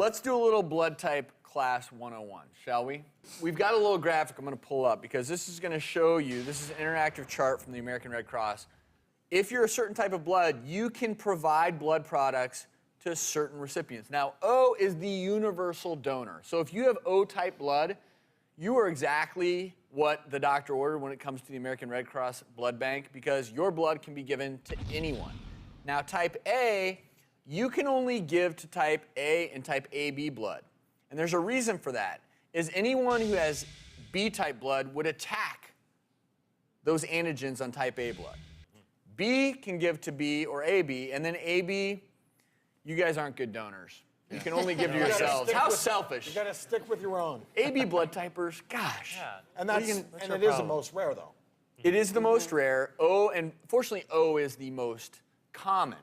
let's do a little blood type class 101, shall we? We've got a little graphic I'm going to pull up because this is going to show you, this is an interactive chart from the American Red Cross. If you're a certain type of blood, you can provide blood products to certain recipients. Now, O is the universal donor. So if you have O-type blood, you are exactly what the doctor ordered when it comes to the American Red Cross blood bank because your blood can be given to anyone. Now, type A, you can only give to type A and type AB blood. And there's a reason for that, is anyone who has B-type blood would attack those antigens on type A blood. B can give to B or AB, and then AB, you guys aren't good donors. You can only give to yourselves. How selfish. You gotta stick with your own. AB blood typers, gosh. Yeah. And it is the most rare, though. It is the most rare. O, and fortunately, O is the most common.